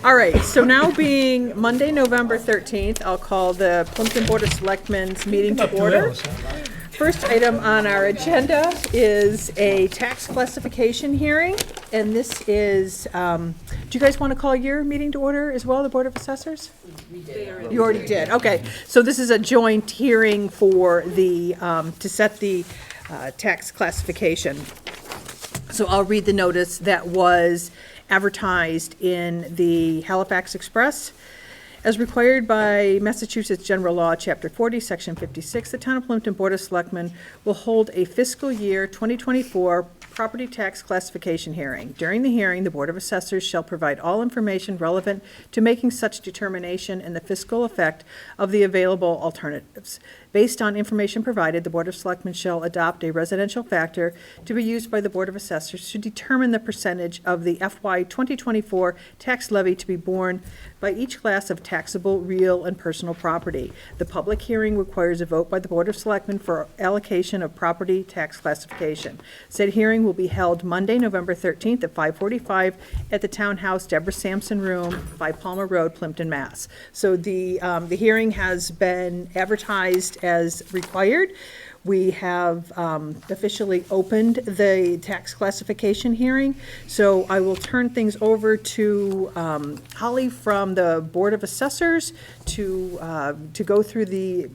All right, so now being Monday, November 13th, I'll call the Plympton Board of Selectmen's meeting to order. First item on our agenda is a tax classification hearing, and this is, do you guys want to call your meeting to order as well, the Board of Assessors? We did. You already did, okay. So this is a joint hearing for the, to set the tax classification. So I'll read the notice that was advertised in the Halifax Express. As required by Massachusetts General Law, Chapter 40, Section 56, the Town of Plympton Board of Selectmen will hold a fiscal year 2024 property tax classification hearing. During the hearing, the Board of Assessors shall provide all information relevant to making such determination and the fiscal effect of the available alternatives. Based on information provided, the Board of Selectmen shall adopt a residential factor to be used by the Board of Assessors to determine the percentage of the FY 2024 tax levy to be borne by each class of taxable real and personal property. The public hearing requires a vote by the Board of Selectmen for allocation of property tax classification. Said hearing will be held Monday, November 13th at 5:45 at the Townhouse, Deborah Sampson Room, 5 Palmer Road, Plympton, Mass. So the hearing has been advertised as required. We have officially opened the tax classification hearing. So I will turn things over to Holly from the Board of Assessors to go through the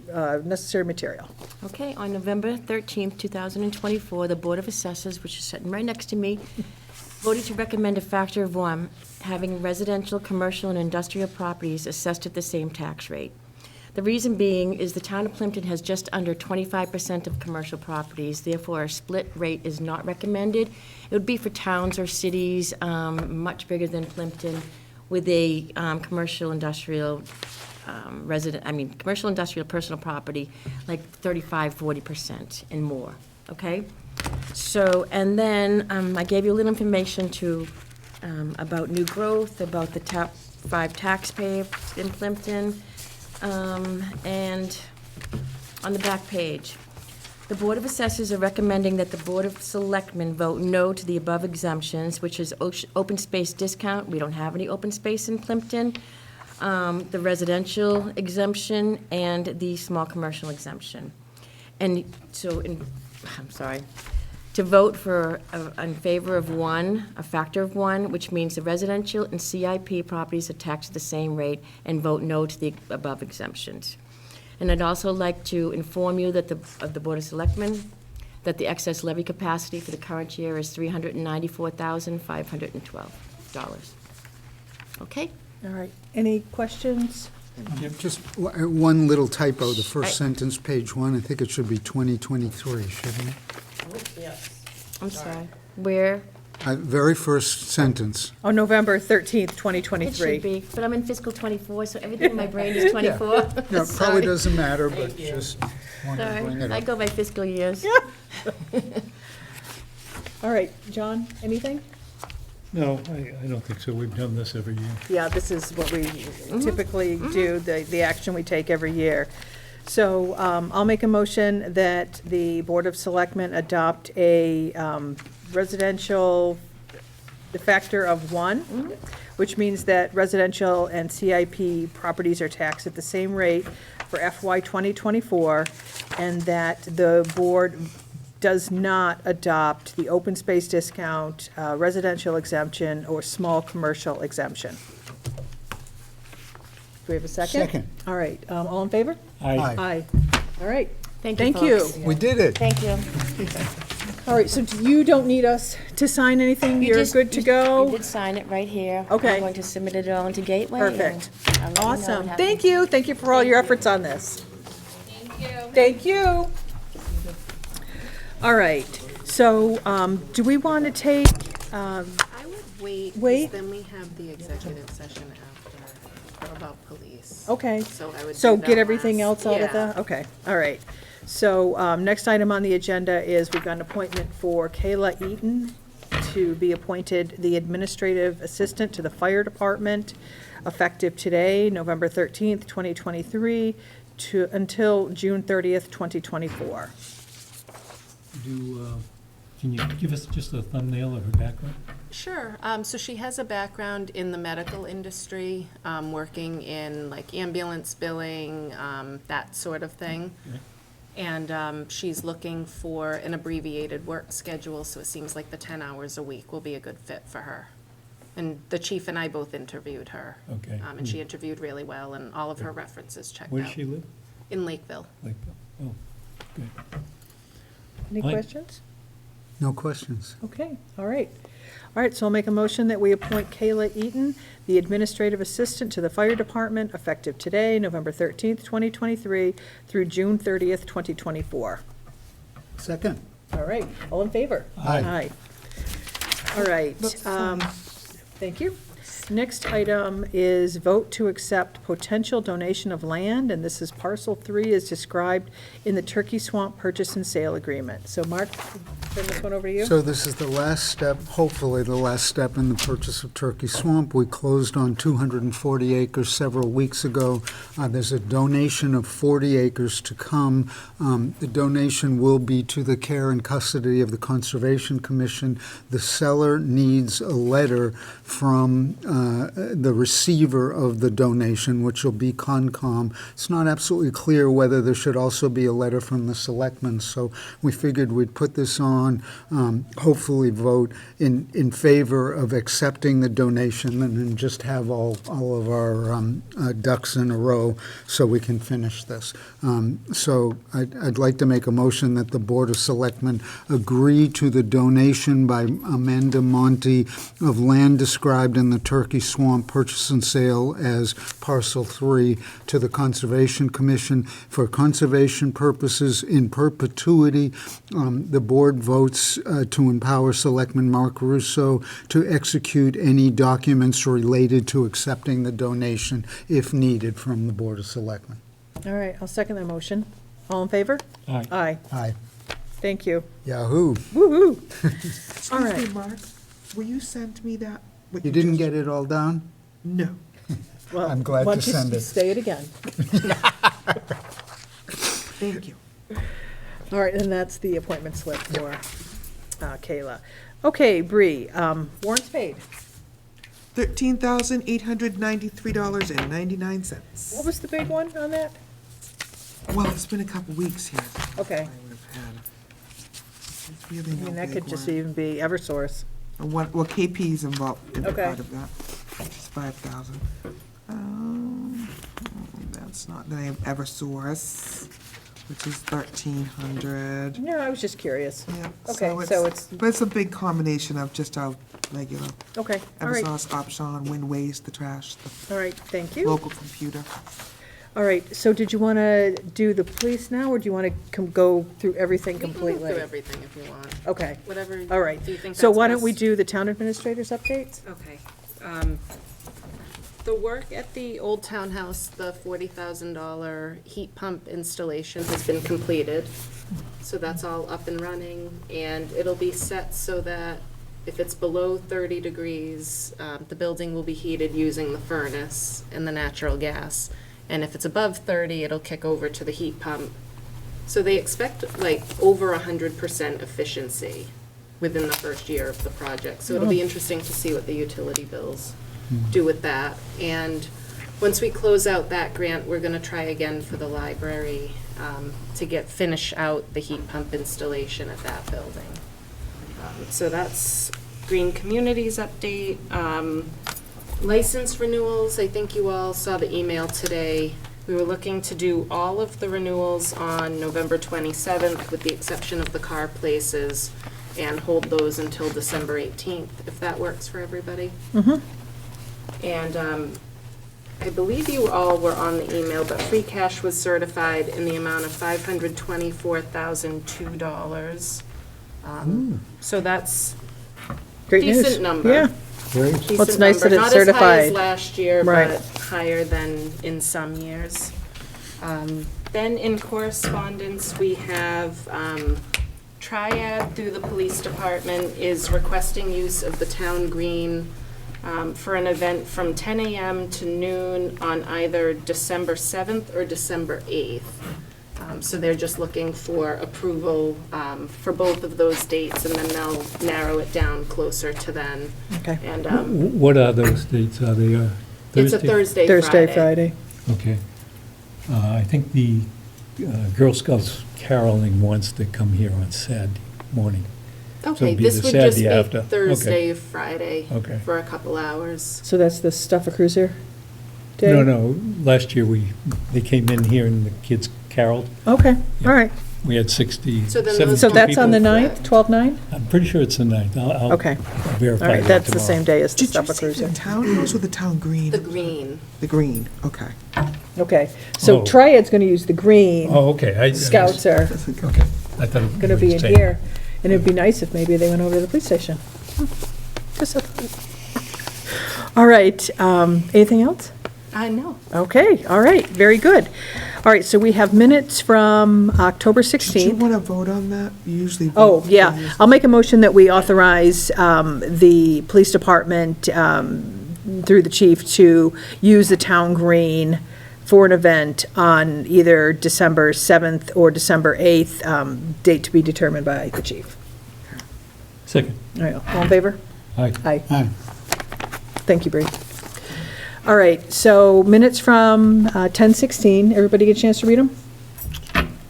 necessary material. Okay, on November 13th, 2024, the Board of Assessors, which is sitting right next to me, voted to recommend a factor of 1, having residential, commercial, and industrial properties assessed at the same tax rate. The reason being is the town of Plympton has just under 25% of commercial properties, therefore a split rate is not recommended. It would be for towns or cities much bigger than Plympton with a commercial industrial commercial industrial personal property like 35-40% and more, okay? So, and then I gave you a little information about new growth, about the top 5 taxpayers in Plympton. And on the back page, the Board of Assessors are recommending that the Board of Selectmen vote no to the above exemptions, which is open space discount. We don't have any open space in Plympton. The residential exemption and the small commercial exemption. And so, to vote for, in favor of 1, a factor of 1, which means the residential and CIP properties are taxed at the same rate, and vote no to the above exemptions. And I'd also like to inform you that of the Board of Selectmen, that the excess levy capacity for the current year is $394,512. Okay? All right, any questions? Just one little typo, the first sentence, page 1, I think it should be 2023, shouldn't it? Yes. I'm sorry. Where? Very first sentence. On November 13th, It 2023. should be, but I'm in fiscal 24, so everything in my brain is 24. No, it probably Sorry. doesn't matter, but just wanted to bring Sorry, it I up. go by fiscal years. All right, John, anything? No, I don't think so. We've done this every year. Yeah, this is what we typically do, the action we take every year. So I'll make a motion that the Board of Selectmen adopt a residential, the factor of 1, which means that residential and CIP properties are taxed at the same rate for FY 2024, and that the board does not adopt the open space discount, residential exemption, or small commercial exemption. Do we have a second? Second. All right, all in favor? Aye. Aye. All right, Thank thank you. folks. We did it. Thank you. All right, so you don't need us to sign anything? You You're just- good to You go? did sign it right here. Okay. I'm going to submit it all into Gateway. and Perfect. I'll let you know what Awesome. happens. Thank you. Thank you for all your efforts on this. Thank you. All right, so do we want to take, I would wait, 'cause Wait. then we have the executive session after about police. okay. So I would So do get that everything last. else out of Yeah. the, okay, all right. So next item on the agenda is we've got an appointment for Kayla Eaton to be appointed the Administrative Assistant to the Fire Department, effective today, November 13th, 2023, until June 30th, 2024. Do Can you give us just a thumbnail of her background? Sure. So she has a background in the medical industry, working in like ambulance billing, that sort of thing. And she's looking for an abbreviated work schedule, so it seems like the 10 hours a week will be a good fit for her. And the chief and I both interviewed her. Okay. And she interviewed really well, and all of her references checked out. Where does she live? In Lakeville. Lakeville. Oh, good. Any Mike? questions? No questions. Okay, all right. All right, so I'll make a motion that we appoint Kayla Eaton, the administrative assistant to the fire department, effective today, November 13th, 2023, through June 30th, 2024. Second. All right, all in favor? Aye. All right, thank you. Next item is vote to accept potential donation of land, and this is parcel 3 as described in the Turkey Swamp Purchase and Sale Agreement. So Mark, turn this one over to you. So this is the last step, hopefully the last step in the purchase of Turkey Swamp. We closed on 240 acres several weeks ago. There's a donation of 40 acres to come. The donation will be to the care and custody of the Conservation Commission. The seller needs a letter from the receiver of the donation, which will be Concom. It's not absolutely clear whether there should also be a letter from the Selectmen, so we figured we'd put this on, hopefully vote in favor of accepting the donation, and then just have all of our ducks in a row so we can finish this. So I'd like to make a motion that the Board of Selectmen agree to the donation by Amanda Monte of land described in the Turkey Swamp Purchase and Sale as Parcel 3 to the Conservation Commission for conservation purposes in perpetuity. The board votes to empower Selectman Mark Russo to execute any documents related to accepting the donation if needed from the Board of Selectmen. All right, I'll second that motion. All in favor? Aye. Aye, Aye. thank you. Yahoo. Woo-hoo. All Excuse me, right. Mark, will you send me that? what You didn't just- get it all down? No. Well, I'm glad why to don't you send it. Say it again. Thank you. All right, and that's the appointment slip for Kayla. Okay, Bree, warrants paid. $13,893.99. What was the big one on that? Well, it's been a couple weeks here. Okay. I would have had. It's really I no mean, that big could just one. even be Eversource. And well, KP's involved in Okay. part of that, which is 5,000. That's not, then I have Eversource, which is 1,300. No, I was just curious. Yeah. Okay, so it's, But it's a big combination of just our regular okay, all right, Eversource, Option, Wind Waste, the trash, the all right, thank you. local computer. All right, so did you want to do the police now, or do you want to go through everything We can go completely? through everything if you want, Okay, whatever. all right. Do you think So that's why don't we best? do the town administrators updates? Okay. The work at the Old Townhouse, the $40,000 heat pump installation has been completed. So that's all up and running, and it'll be set so that if it's below 30 degrees, the building will be heated using the furnace and the natural gas. And if it's above 30, it'll kick over to the heat pump. So they expect like over 100% efficiency within the first year of the project. So it'll be interesting to see what the utility bills do with that. And once we close out that grant, we're gonna try again for the library to finish out the heat pump installation at that building. So that's Green Communities update. License renewals, I think you all saw the email today. We were looking to do all of the renewals on November 27th, with the exception of the car places, and hold those until December 18th, if that works for everybody. And I believe you all were on the email, but free cash was certified in the amount of $524,002. So that's Great news. decent number. Yeah, Great. Well, it's Decent nice that number. it's Not as high certified. as last year, Right. but higher than in some years. Then in correspondence, we have Triad through the police department is requesting use of the town green for an event from 10 a.m. to noon on either December 7th or December 8th. So they're just looking for approval for both of those dates, and then they'll narrow it down closer to then. Okay. And What are those dates? Are they Thursday? it's a Thursday, Thursday, Friday. Friday. Okay. I think the Girl Scouts caroling wants to come here on Saturday morning. So Okay, it'd be this the would just Saturday be after. Okay. Thursday, Friday Okay. for a couple hours. So that's the Stuff a Cruiser day? No, last year they came in here and the kids caroled. Okay, all right. We had 60, So then 72 those So don't that's on the people. 9th, 12/9? I'm pretty sure it's the 9th. I'll Okay, verify all right, that that's the tomorrow. same day as the Did you Stuff a say Cruiser. the townhouse or the town green? The green. The green, okay. Okay, so Oh. Triad's going to use the green. Oh, okay. Scouts are Okay. I thought it going to be was in saying- here. And it'd be nice if maybe they went over to the police station. Just a thought. All right, anything else? I know. Okay, all right, very good. All right, so we have minutes from October Did you 16th. want to vote on that? You usually vote. Oh, for yeah. these. I'll make a motion that we authorize the police department, through the chief, to use the town green for an event on either December 7th or December 8th, date to be determined by the chief. Second. All right, all in favor? Aye. Aye. Aye. Thank you, Bree. All right, so minutes from 10:16. Everybody get a chance to read them?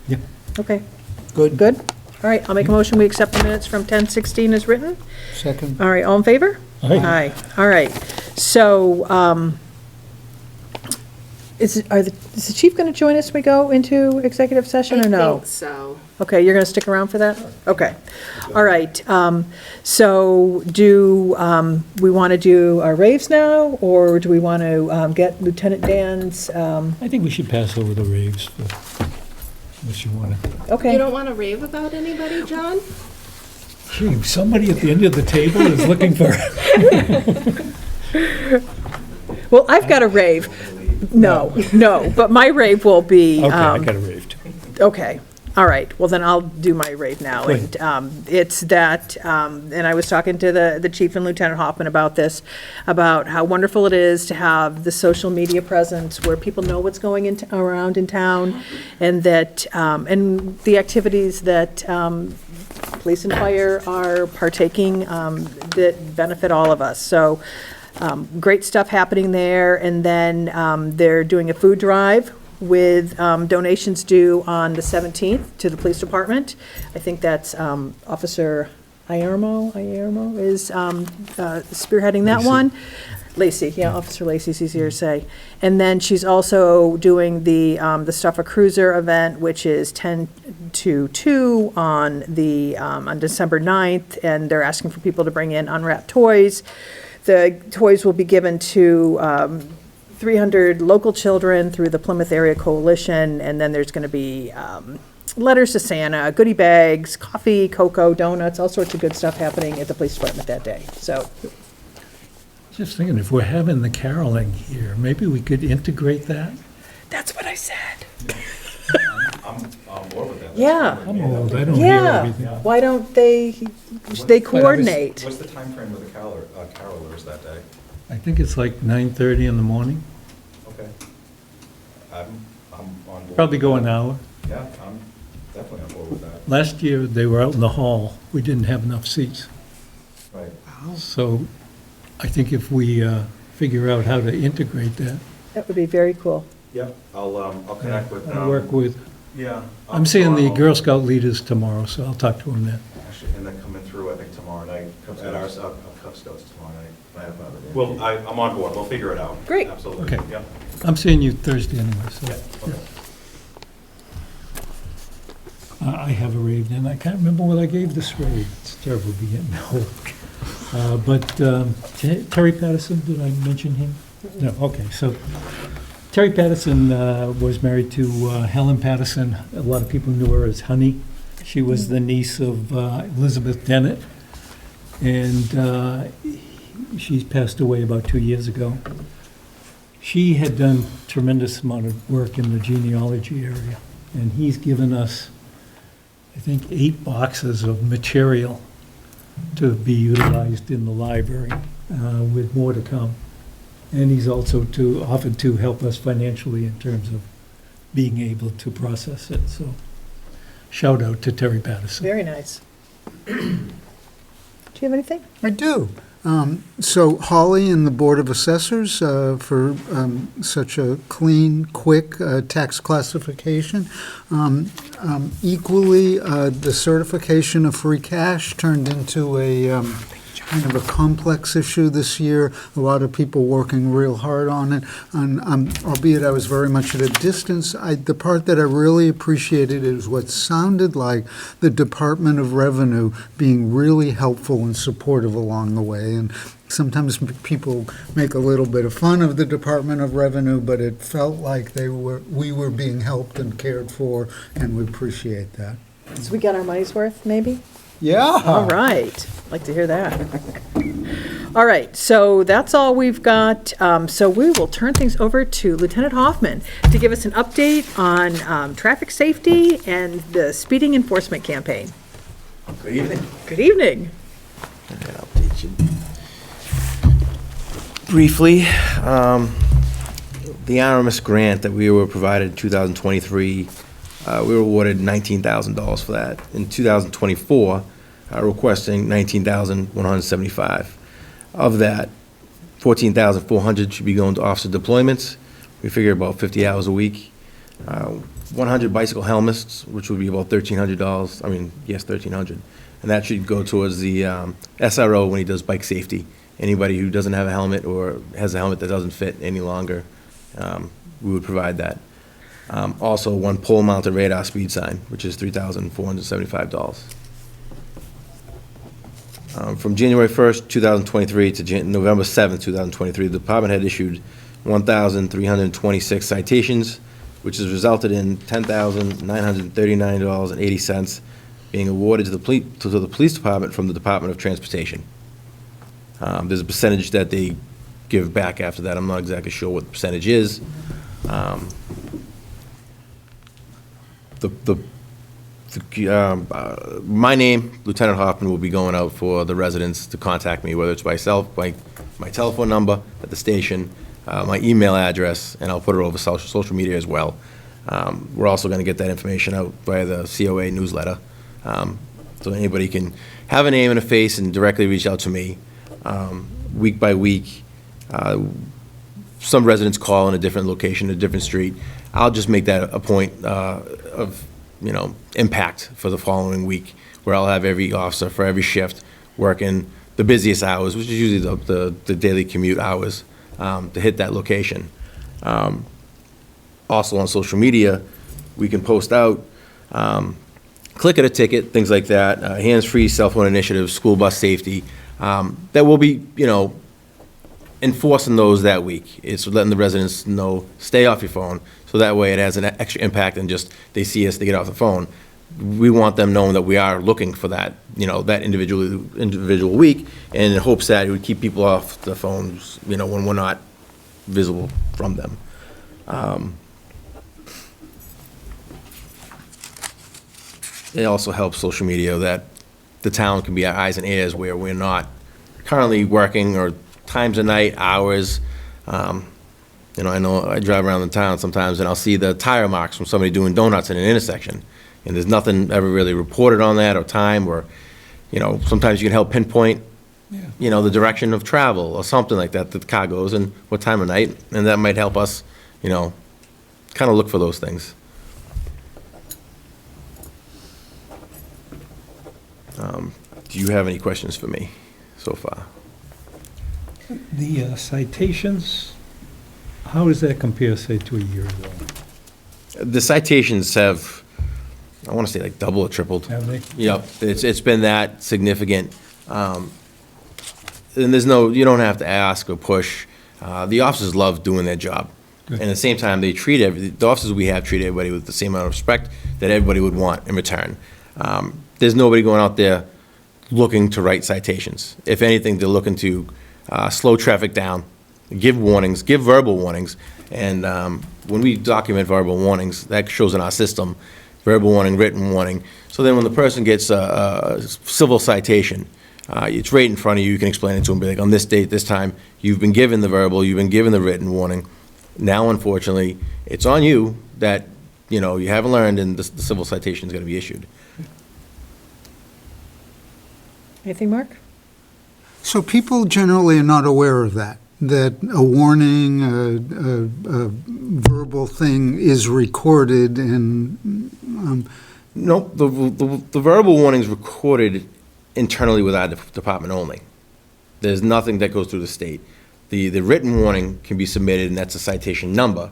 Yeah. Okay, Good. good? All right, I'll make a motion, we accept the minutes from 10:16 as written. Second. All right, all in favor? Aye. Aye, all right. So, is the chief going to join us when we go into executive session, or I no? think so. Okay, you're going to stick around for that? Okay, all right. So do we want to do our raves now, or do we want to get Lieutenant Dan's, I think we should pass over the raves, unless you want to. okay. You don't want to rave about anybody, John? Gee, somebody at the end of the table is looking for. Well, I've got a rave. No, but my rave will be. Okay, I got a rave too. Okay, all right, well, then I'll do my rave now. Go And it's that, and I was talking to the chief and Lieutenant Hoffman about this, about how wonderful it is to have the social media presence where people know what's going around in town, and that, and the activities that police and fire are partaking that benefit all of us. So, great stuff happening there, and then they're doing a food drive with donations due on the 17th to the police department. I think that's Officer Iermo is spearheading that Lacey. one. Lacey, yeah, Officer Lacey's easier to say. And then she's also doing the Stuff a Cruiser event, which is 10 to 2 on December 9th, and they're asking for people to bring in unwrapped toys. The toys will be given to 300 local children through the Plymouth Area Coalition, and then there's going to be letters to Santa, goodie bags, coffee, cocoa, donuts, all sorts of good stuff happening at the police department that day. So, Just thinking, if we're having the caroling here, maybe we could integrate that? that's what I said. I'm on board with that. Yeah. I'm old, I don't hear Yeah, everything. why don't they coordinate? What's the timeframe with the carolers that day? I think it's like 9:30 in the morning, Okay. I'm on board. probably with go that. an hour. Yeah, I'm definitely on board with that. Last year, they were out in the hall, we didn't have enough seats. Right. Wow. So I think if we figure out how to integrate that, That would be very cool. Yep, I'll connect with. I'll work with, Yeah. I'm seeing the I'll- Girl Scout leaders tomorrow, so I'll talk to them then. Actually, and then coming through, I think, tomorrow night, at our, Cub Scouts tomorrow night. Well, I'm on board, we'll figure it out. Great. Absolutely, Okay. yeah. I'm seeing you Thursday anyway, so. Yeah, okay. I have a rave then, I can't remember what I gave this rave, it's terrible being old. But Terry Patterson, did I mention him? No, okay, so Terry Patterson was married to Helen Patterson, a lot of people knew her as Honey. She was the niece of Elizabeth Dennett, and she's passed away about 2 years ago. She had done tremendous amount of work in the genealogy area, and he's given us, I think, 8 boxes of material to be utilized in the library, with more to come. And he's also offered to help us financially in terms of being able to process it, so shout out to Terry Patterson. Very nice. Do you have anything? I do. So Holly and the Board of Assessors for such a clean, quick tax classification. Equally, the certification of free cash turned into a kind of a complex issue this year. A lot of people working real hard on it, and albeit I was very much at a distance, the part that I really appreciated is what sounded like the Department of Revenue being really helpful and supportive along the way. And sometimes people make a little bit of fun of the Department of Revenue, but it felt like we were being helped and cared for, and we appreciate that. So we got our money's worth, maybe? Yeah. All right, like to hear that. All right, so that's all we've got. So we will turn things over to Lieutenant Hoffman to give us an update on traffic safety and the speeding enforcement campaign. Good evening. Good evening. I'll update you briefly. The RMS grant that we were provided in 2023, we were awarded $19,000 for that. In 2024, requesting $19,175. Of that, $14,400 should be going to officer deployments. We figure about 50 hours a week. 100 bicycle helmets, which would be about $1,300. I mean, yes, $1,300. And that should go towards the SRO when he does bike safety. Anybody who doesn't have a helmet or has a helmet that doesn't fit any longer, we would provide that. Also, one pole-mounted radar speed sign, which is $3,475. From January 1st, 2023 to November 7th, 2023, the department had issued 1,326 citations, which has resulted in $10,939.80 being awarded to the police department from the Department of Transportation. There's a percentage that they give back after that. I'm not exactly sure what the percentage is. My name, Lieutenant Hoffman, will be going out for the residents to contact me, whether it's by my telephone number at the station, my email address, and I'll put it over social media as well. We're also going to get that information out via the COA newsletter, so anybody can have a name and a face and directly reach out to me. Week by week, some residents call in a different location, a different street. I'll just make that a point of impact for the following week, where I'll have every officer for every shift working the busiest hours, which is usually the daily commute hours, to hit that location. Also on social media, we can post out, click at a ticket, things like that, hands-free cell phone initiatives, school bus safety, that will be, enforcing those that week. It's letting the residents know, stay off your phone, so that way it has an extra impact than just they see us, they get off the phone. We want them knowing that we are looking for that, that individual week, and in hopes that it would keep people off the phones, when we're not visible from them. It also helps social media that the town can be our eyes and ears where we're not currently working or times of night, hours. I know I drive around the town sometimes and I'll see the tire marks from somebody doing donuts in an intersection. And there's nothing ever really reported on that or time or, sometimes you can help pinpoint, the direction of travel or something like that the car goes and what time of night. And that might help us, kind of look for those things. Do you have any questions for me so far? The citations, how does that compare, say, to a year ago? The citations have, I want to say, like double or tripled. Have they? Yep, it's been that significant. And you don't have to ask or push. The officers love doing their job. Good. And at the same time, the officers we have treat everybody with the same amount of respect that everybody would want in return. There's nobody going out there looking to write citations. If anything, they're looking to slow traffic down, give warnings, give verbal warnings. And when we document verbal warnings, that shows in our system, verbal warning, written warning. So then when the person gets a civil citation, it's right in front of you. You can explain it to them, be like, on this date, this time, you've been given the verbal, you've been given the written warning. Now, unfortunately, it's on you that you haven't learned, and the civil citation is going to be issued. Anything, Mark? So people generally are not aware of that a warning, a verbal thing is recorded and, Nope, the verbal warning's recorded internally with our department only. There's nothing that goes through the state. The written warning can be submitted, and that's a citation number,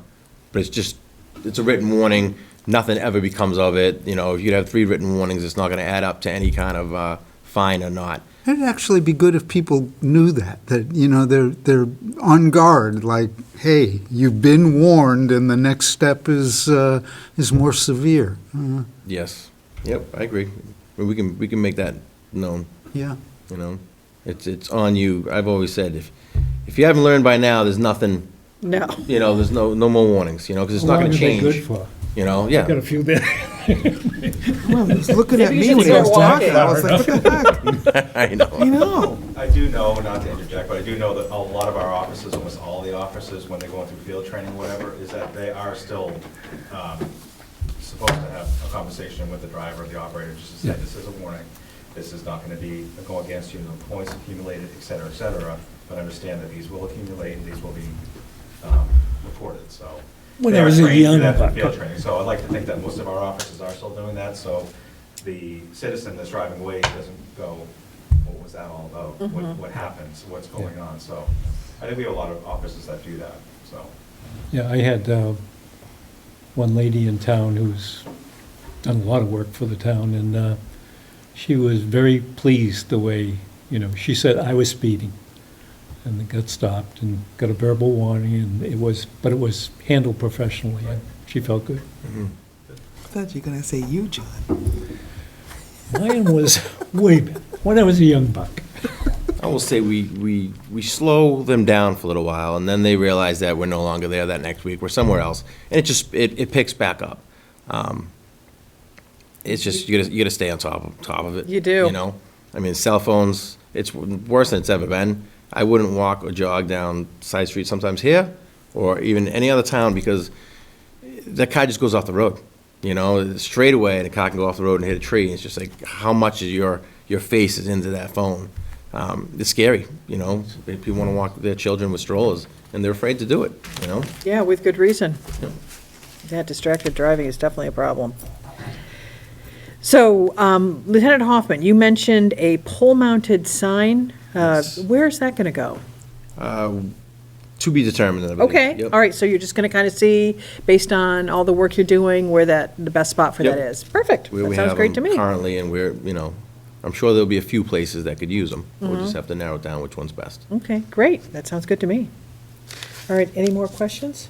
but it's a written warning, nothing ever becomes of it. If you have 3 written warnings, it's not gonna add up to any kind of fine or not. it'd actually be good if people knew that, they're on guard, like, hey, you've been warned and the next step is more severe. Yes, yep, I agree. We can make that known, Yeah. It's on you. I've always said, if you haven't learned by now, there's nothing, No. there's no more warnings, because it's How not long gonna are they change. good for? Yeah. Got a few there. Well, he was looking at Maybe me you when he should was start talking. I was like, what the heck? I know. know. I do know, not to interject, but I do know that a lot of our officers, almost all the officers, when they're going through field training, whatever, is that they are still supposed to have a conversation with the driver or the operator, just to say, this is a warning, this is not gonna be, go against you, no points accumulated, et cetera, but understand that these will accumulate and these will be recorded, so. When They I are was a trained to young that through buck. field training, so I'd like to think that most of our officers are still doing that, so the citizen that's driving away doesn't go, what was that all about? What happens, what's going on? So I think we have a lot of officers that do that, so. Yeah, I had one lady in town who's done a lot of work for the town, and she was very pleased the way, she said I was speeding, and it got stopped and got a verbal warning, and it was handled professionally, and she felt good. I thought you were gonna say you, John. Mine was way back, when I was a young buck. I will say we slow them down for a little while, and then they realize that we're no longer there that next week, we're somewhere else, and it picks back up. It's just, you gotta stay on top of it. You do. I mean, cell phones, it's worse than it's ever been. I wouldn't walk or jog down side streets sometimes here, or even any other town, because that car just goes off the road, straight away, and a car can go off the road and hit a tree. It's just like, how much is your face is into that phone? It's scary, People want to walk their children with strollers, and they're afraid to do it, Yeah, with good reason. Yep. Yeah, distracted driving is definitely a problem. So, Lieutenant Hoffman, you mentioned a pole-mounted sign. Yes. Where's that going to go? To be determined, I believe. Okay, Yep. all right, so you're just going to kind of see, based on all the work you're doing, where the best spot for that Yep. is. Perfect. Where That we sounds have great to them me. currently, and I'm sure there'll be a few places that could use them. We'll Mm-hmm. just have to narrow it down which one's best. Okay, great. That sounds good to me. All right, any more questions?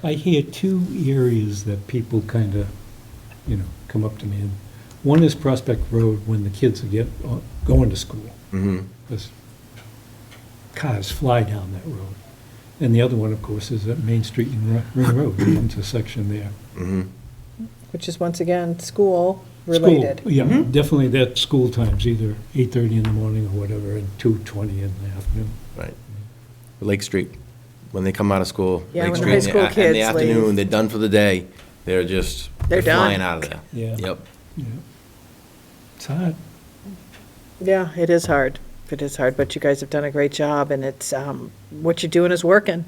I hear 2 areas that people kind of, come up to me. And one is Prospect Road, when the kids are going to school. Mm-hmm. Because cars fly down that road. And the other one, of course, is at Main Street and Ring Road, the intersection there. Mm-hmm. Which is, once again, school-related. School, yeah, definitely that school times, either 8:30 in the morning or whatever, and 2:20 in the afternoon. Right. Lake Street, when they come out of school. Yeah, Lake when the Street high in school in the kids leave. afternoon, they're done for the day. They're They're done. flying out of there. Yeah. Yep. Yeah. It's hard. Yeah, it is hard. It is hard, but you guys have done a great job, and it's, what you're doing is working.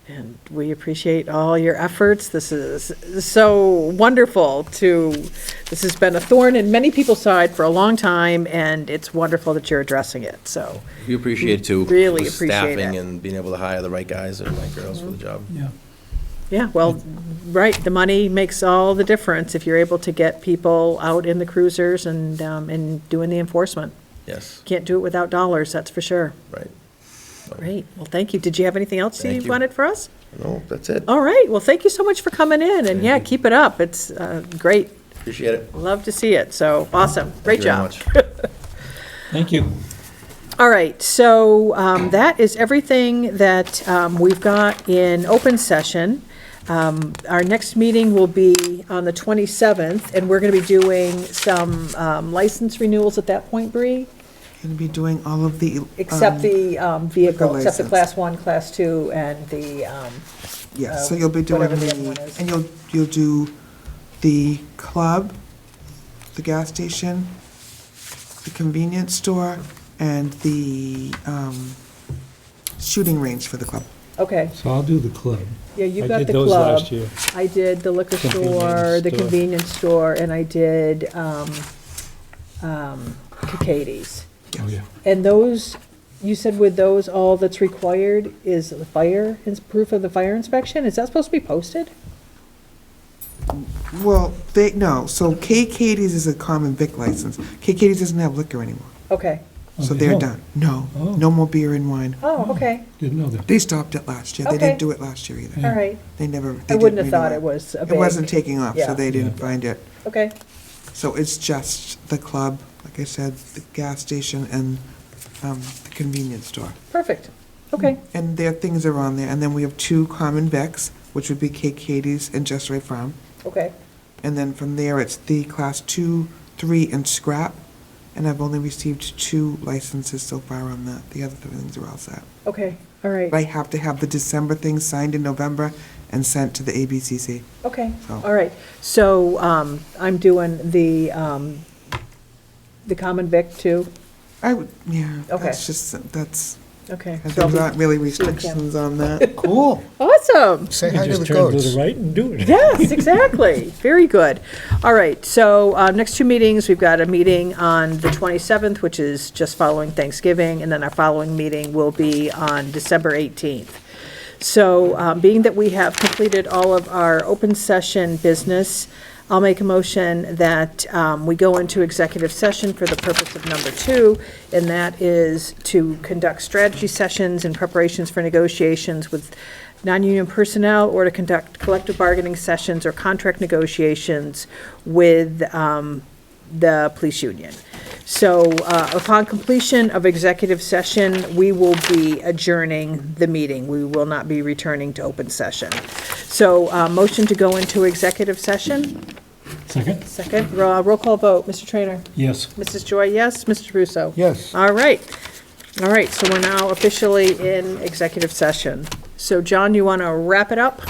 And we appreciate all your efforts. This is so wonderful this has been a thorn in many people's side for a long time, and it's wonderful that you're addressing it, so. We appreciate too. Really with appreciate Staffing it. and being able to hire the right guys and right girls for the job. Yeah. Yeah, well, right, the money makes all the difference if you're able to get people out in the cruisers and doing the enforcement. Yes, Can't do it without dollars, that's for sure. right. Great, well, thank you. Did you have anything else Thank you you. wanted for us? No, that's it. All right, well, thank you so much for coming in, and yeah, keep it up. It's great. Appreciate it. Love to see it, so, awesome. Great Thank job. you very much. Thank you. All right, so that is everything that we've got in open session. Our next meeting will be on the 27th, and we're going to be doing some license renewals at that point, Bree? gonna be doing all of the. Except the vehicle, liquor except the license. Class 1, Class 2, and the, Yeah, so you'll be doing whatever the other one the, is. and you'll do the club, the gas station, the convenience store, and the shooting range for the club. okay. So I'll do the club. Yeah, you I got did the those club. last year. I did the liquor store, Convenience the store. convenience store, and I did Katie's. Oh, yeah. And those, you said with those, all that's required is the fire, is proof of the fire inspection? Is that supposed to be posted? Well, no, so K. Katie's is a common vic license. K. Katie's doesn't have liquor anymore, Okay. so Okay. they're Oh. done. No, Oh. no more beer and wine. Oh, okay, Didn't know that. They stopped it last year. They Okay. didn't do it last year either. all right. They never, they I didn't wouldn't have thought renew it was a big. It wasn't taking off, Yeah. so they didn't Yeah. find it. Okay, So it's just the club, like I said, the gas station and the convenience store. perfect. Okay, And their things are on there. And then we have 2 common vics, which would be K. Katie's and Just Right Farm. okay, And then from there, it's the class 2, 3, and scrap. And I've only received 2 licenses so far on that. The other things are all set. okay, all right, But I have to have the December things signed in November and sent to the ABCC. okay, So- all right. So, I'm doing the common vic too? I would, yeah, Okay. that's just, that's, Okay. and so I'll there's be- not really see you, Kim. restrictions on that. Cool. Awesome. Say You hi to just the turn to goats. the right and do it. Yes, exactly. Very good. All right, so next 2 meetings, we've got a meeting on the 27th, which is just following Thanksgiving, and then our following meeting will be on December 18th. So being that we have completed all of our open session business, I'll make a motion that we go into executive session for the purpose of number 2, and that is to conduct strategy sessions and preparations for negotiations with non-union personnel, or to conduct collective bargaining sessions or contract negotiations with the police union. So upon completion of executive session, we will be adjourning the meeting. We will not be returning to open session. So motion to go into executive session. Second? Second, roll call vote. Mr. Trainer? Yes. Mrs. Joy, yes. Mr. Russo? Yes. All right. All right, so we're now officially in executive session. So John, you want to wrap it up?